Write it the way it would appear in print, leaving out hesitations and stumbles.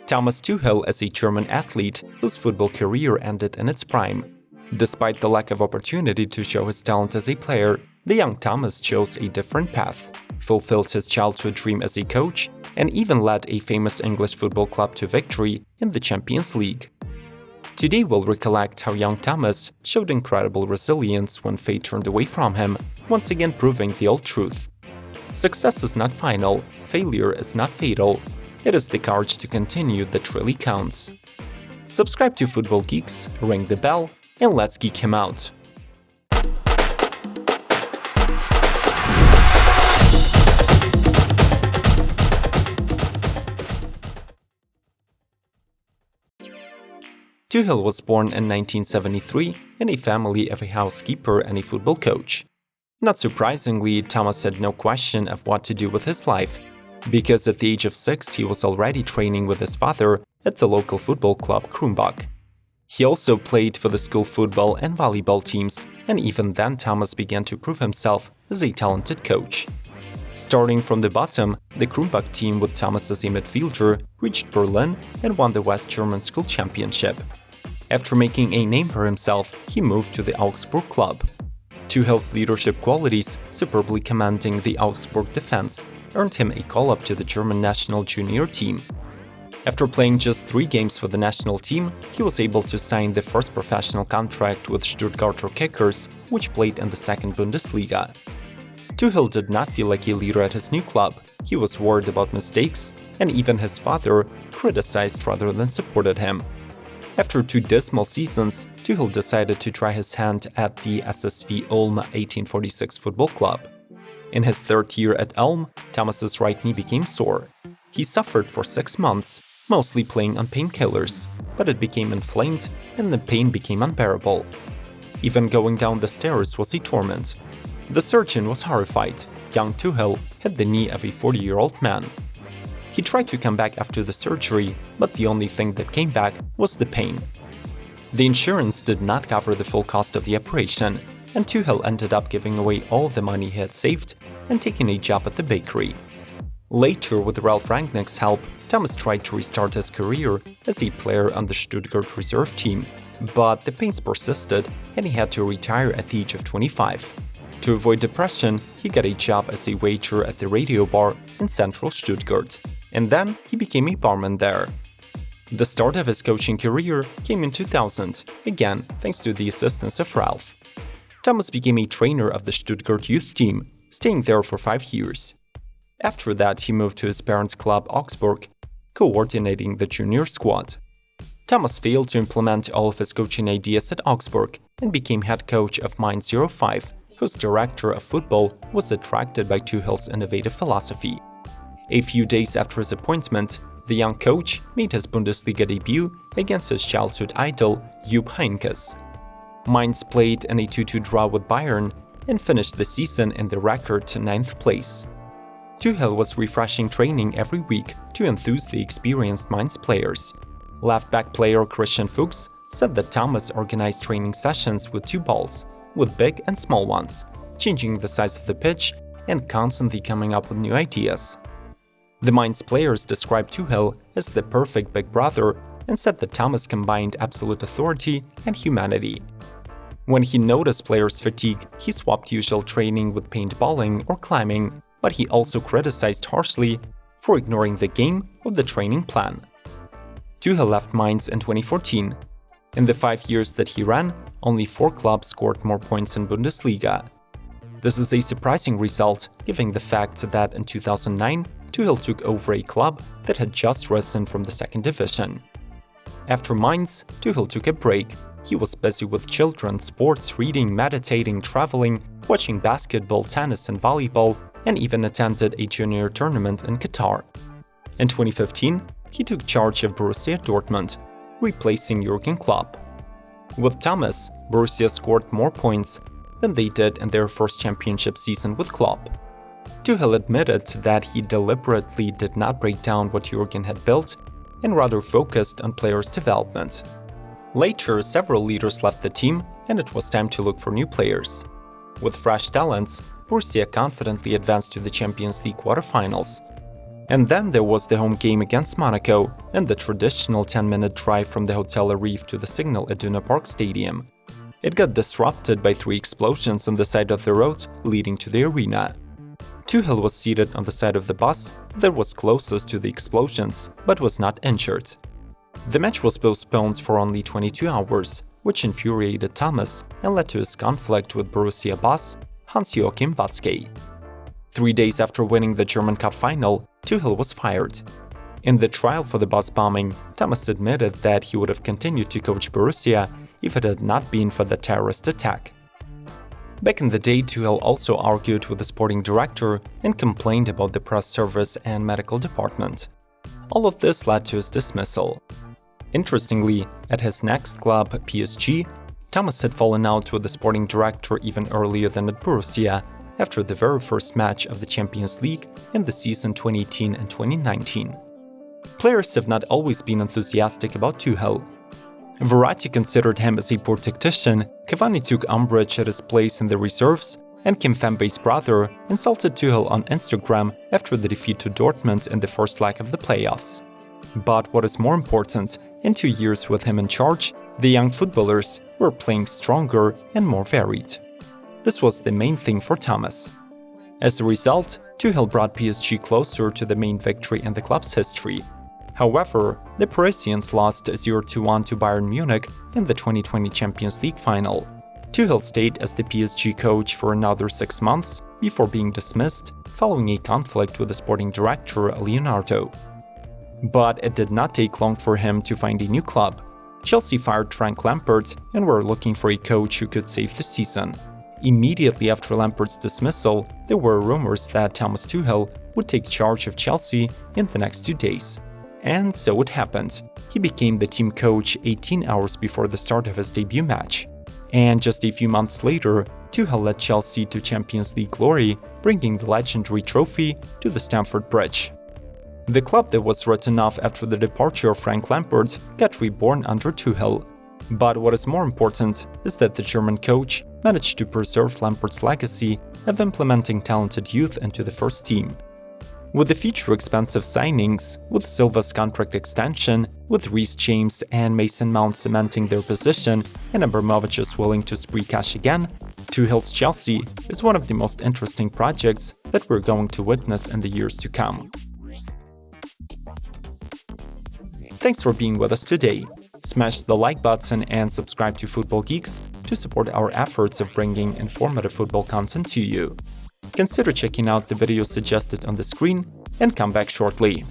Thomas Tuchel is a German athlete whose football career ended in its prime. Despite the lack of opportunity to show his talent as a player, the young Thomas chose a different path, fulfilled his childhood dream as a coach, and even led a famous English football club to victory in the Champions League. Today we'll recollect how young Thomas showed incredible resilience when fate turned away from him, once again proving the old truth. Success is not final, failure is not fatal. It is the courage to continue that really counts. Subscribe to Football Geeks, ring the bell, and let's geek him out. Tuchel was born in 1973 in a family of a housekeeper and a football coach. Not surprisingly, Thomas had no question of what to do with his life, because at the age of 6 he was already training with his father at the local football club Krumbach. He also played for the school football and volleyball teams, and even then Thomas began to prove himself as a talented coach. Starting from the bottom, the Krumbach team with Thomas as a midfielder reached Berlin and won the West German School Championship. After making a name for himself, he moved to the Augsburg club. Tuchel's leadership qualities, superbly commanding the Augsburg defense, earned him a call-up to the German national junior team. After playing just 3 games for the national team, he was able to sign the first professional contract with Stuttgarter Kickers, which played in the second Bundesliga. Tuchel did not feel like a leader at his new club. He was worried about mistakes, and even his father criticized rather than supported him. After 2 dismal seasons, Tuchel decided to try his hand at the SSV Ulm 1846 football club. In his 3rd year at Ulm, Thomas's right knee became sore. He suffered for 6 months, mostly playing on painkillers, but it became inflamed and the pain became unbearable. Even going down the stairs was a torment. The surgeon was horrified. Young Tuchel had the knee of a 40-year-old man. He tried to come back after the surgery, but the only thing that came back was the pain. The insurance did not cover the full cost of the operation, and Tuchel ended up giving away all the money he had saved and taking a job at the bakery. Later, with Ralf Rangnick's help, Thomas tried to restart his career as a player on the Stuttgart reserve team, but the pains persisted and he had to retire at the age of 25. To avoid depression, he got a job as a waiter at the radio bar in central Stuttgart, and then he became a barman there. The start of his coaching career came in 2000, again thanks to the assistance of Ralf. Thomas became a trainer of the Stuttgart youth team, staying there for 5 years. After that, he moved to his parents' club Augsburg, coordinating the junior squad. Thomas failed to implement all of his coaching ideas at Augsburg and became head coach of Mainz 05, whose director of football was attracted by Tuchel's innovative philosophy. A few days after his appointment, the young coach made his Bundesliga debut against his childhood idol, Jupp Heynckes. Mainz played in a 2-2 draw with Bayern and finished the season in the record 9th place. Tuchel was refreshing training every week to enthuse the experienced Mainz players. Left-back player Christian Fuchs said that Thomas organized training sessions with 2 balls, with big and small ones, changing the size of the pitch and constantly coming up with new ideas. The Mainz players described Tuchel as the perfect big brother and said that Thomas combined absolute authority and humanity. When he noticed players' fatigue, he swapped usual training with paintballing or climbing, but he also criticized harshly for ignoring the game or the training plan. Tuchel left Mainz in 2014. In the 5 years that he ran, only 4 clubs scored more points in Bundesliga. This is a surprising result, given the fact that in 2009, Tuchel took over a club that had just risen from the 2nd division. After Mainz, Tuchel took a break. He was busy with children, sports, reading, meditating, traveling, watching basketball, tennis and volleyball, and even attended a junior tournament in Qatar. In 2015, he took charge of Borussia Dortmund, replacing Jurgen Klopp. With Thomas, Borussia scored more points than they did in their first championship season with Klopp. Tuchel admitted that he deliberately did not break down what Jurgen had built and rather focused on players' development. Later, several leaders left the team and it was time to look for new players. With fresh talents, Borussia confidently advanced to the Champions League quarterfinals. And then there was the home game against Monaco and the traditional 10-minute drive from the Hotel Arif to the Signal Iduna Park Stadium. It got disrupted by 3 explosions on the side of the road leading to the arena. Tuchel was seated on the side of the bus that was closest to the explosions, but was not injured. The match was postponed for only 22 hours, which infuriated Thomas and led to his conflict with Borussia boss Hans-Joachim Watzke. 3 days after winning the German Cup final, Tuchel was fired. In the trial for the bus bombing, Thomas admitted that he would have continued to coach Borussia if it had not been for the terrorist attack. Back in the day, Tuchel also argued with the sporting director and complained about the press service and medical department. All of this led to his dismissal. Interestingly, at his next club, PSG, Thomas had fallen out with the sporting director even earlier than at Borussia, after the very first match of the Champions League in the season 2018 and 2019. Players have not always been enthusiastic about Tuchel. Verratti considered him as a poor tactician, Cavani took umbrage at his place in the reserves, and Kimpembe's brother insulted Tuchel on Instagram after the defeat to Dortmund in the first leg of the playoffs. But what is more important, in 2 years with him in charge, the young footballers were playing stronger and more varied. This was the main thing for Thomas. As a result, Tuchel brought PSG closer to the main victory in the club's history. However, the Parisians lost 0-1 to Bayern Munich in the 2020 Champions League final. Tuchel stayed as the PSG coach for another 6 months before being dismissed following a conflict with the sporting director Leonardo. But it did not take long for him to find a new club. Chelsea fired Frank Lampard and were looking for a coach who could save the season. Immediately after Lampard's dismissal, there were rumors that Thomas Tuchel would take charge of Chelsea in the next 2 days. And so it happened. He became the team coach 18 hours before the start of his debut match. And just a few months later, Tuchel led Chelsea to Champions League glory, bringing the legendary trophy to the Stamford Bridge. The club that was written off after the departure of Frank Lampard got reborn under Tuchel. But what is more important is that the German coach managed to preserve Lampard's legacy of implementing talented youth into the first team. With the future expensive signings, with Silva's contract extension, with Reece James and Mason Mount cementing their position, and Abramovich is willing to spree cash again, Tuchel's Chelsea is one of the most interesting projects that we're going to witness in the years to come. Thanks for being with us today. Smash the like button and subscribe to Football Geeks to support our efforts of bringing informative football content to you. Consider checking out the videos suggested on the screen and come back shortly.